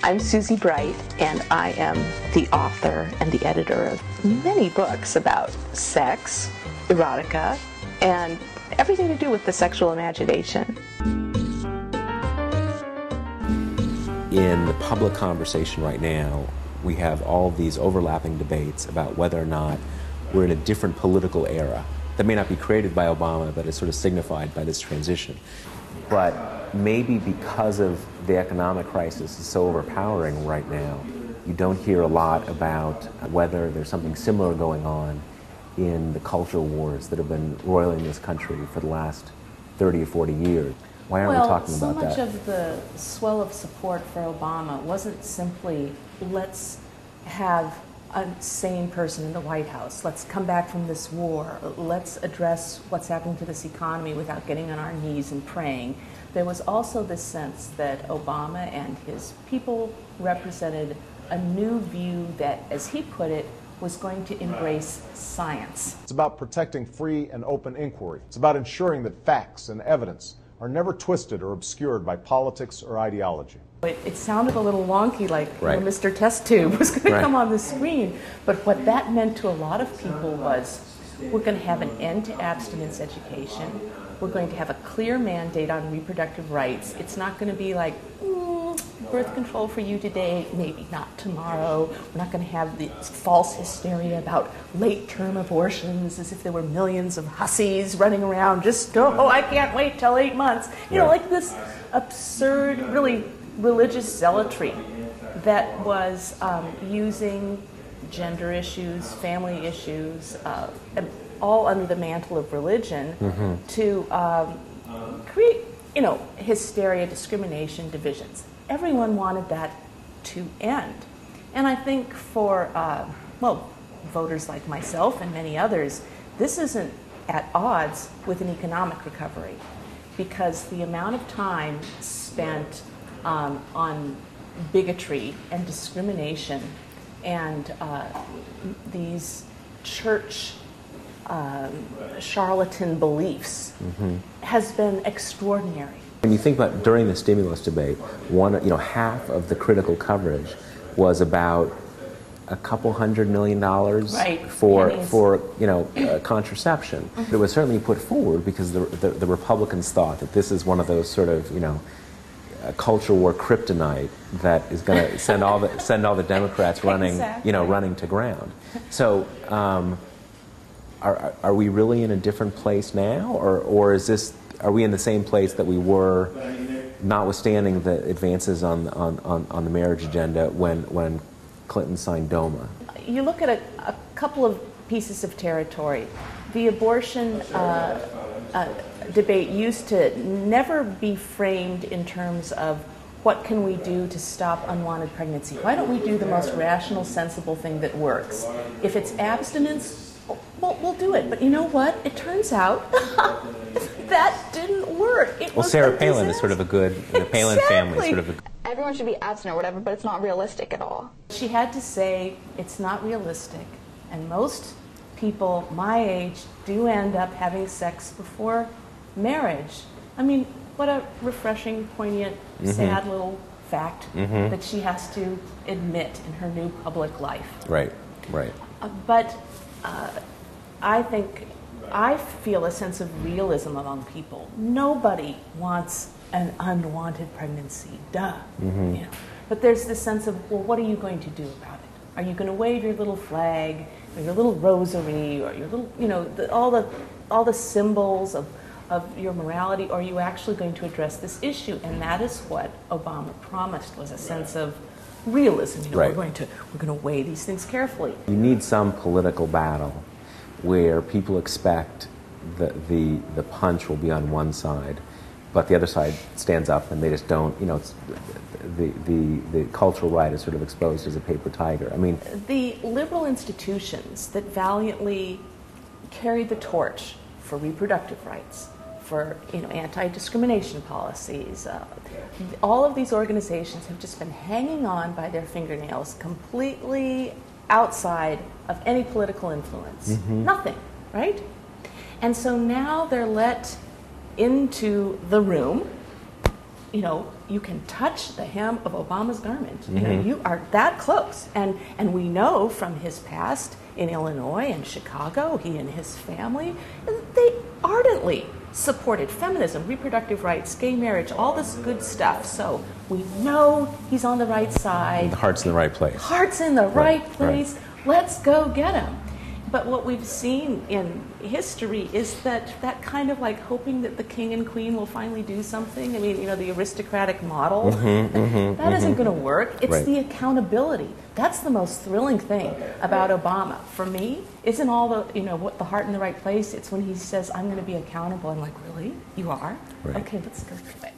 I'm Susie Bright, and I am the author and the editor of many books about sex, erotica, and everything to do with the sexual imagination. In the public conversation right now, we have all of these overlapping debates about whether or not we're in a different political era that may not be created by Obama, but is sort of signified by this transition. But maybe because of the economic crisis is so overpowering right now, you don't hear a lot about whether there's something similar going on in the cultural wars that have been roiling this country for the last 30 or 40 years. Why aren't we talking about that? Well, so much of the swell of support for Obama wasn't simply, let's have a sane person in the White House, let's come back from this war, let's address what's happening to this economy without getting on our knees and praying. There was also this sense that Obama and his people represented a new view that, as he put it, was going to embrace science. It's about protecting free and open inquiry. It's about ensuring that facts and evidence are never twisted or obscured by politics or ideology. It sounded a little wonky, like right. Mr. Test Tube was going to right. come on the screen. But what that meant to a lot of people was, we're going to have an end to abstinence education. We're going to have a clear mandate on reproductive rights. It's not going to be like, birth control for you today, maybe not tomorrow. We're not going to have the false hysteria about late-term abortions as if there were millions of hussies running around just, oh, I can't wait till 8 months. You know, like this absurd, really religious zealotry that was using gender issues, family issues, all under the mantle of religion to create, hysteria, discrimination, divisions. Everyone wanted that to end. And I think for, voters like myself and many others, this isn't at odds with an economic recovery, because the amount of time spent on bigotry and discrimination and these church charlatan beliefs has been extraordinary. When you think about during the stimulus debate, half of the critical coverage was about a couple $100 million for contraception. It was certainly put forward because the Republicans thought that this is one of those sort of culture war kryptonite that is going to send all the Democrats running running to ground. So are we really in a different place now, or are we in the same place that we were, notwithstanding the advances on the marriage agenda when Clinton signed DOMA? You look at a couple of pieces of territory. The abortion debate used to never be framed in terms of what can we do to stop unwanted pregnancy. Why don't we do the most rational, sensible thing that works? If it's abstinence, we'll do it. But you know what? It turns out that didn't work. Sarah Palin is sort of a good, the Palin family is sort of a... Everyone should be abstinent or whatever, but it's not realistic at all. She had to say it's not realistic, and most people my age do end up having sex before marriage. I mean, what a refreshing, poignant, sad little fact that she has to admit in her new public life. Right. But I feel a sense of realism among people. Nobody wants an unwanted pregnancy, duh. But there's this sense of, well, what are you going to do about it? Are you going to wave your little flag, or your little rosary, or your little, all the symbols of your morality, or are you actually going to address this issue? And that is what Obama promised, was a sense of realism. We're going to weigh these things carefully. You need some political battle where people expect the punch will be on one side, but the other side stands up and they just don't. It's the cultural right is sort of exposed as a paper tiger. I mean, the liberal institutions that valiantly carried the torch for reproductive rights, for anti-discrimination policies. All of these organizations have just been hanging on by their fingernails, completely outside of any political influence. Nothing, right? And so now they're let into the room, you can touch the hem of Obama's garment. You know, you are that close. And we know from his past in Illinois and Chicago, he and his family, they ardently supported feminism, reproductive rights, gay marriage, all this good stuff. So we know he's on the right side. The heart's in the right place. Heart's in the right place. Right. Let's go get him. But what we've seen in history is that kind of like hoping that the king and queen will finally do something. I mean, you know, the aristocratic model, that isn't going to work. It's Right. the accountability. That's the most thrilling thing about Obama. For me, isn't all the, you know, what the heart in the right place? It's when he says, I'm going to be accountable. I'm like, really? You are? Right. Okay, let's go do it.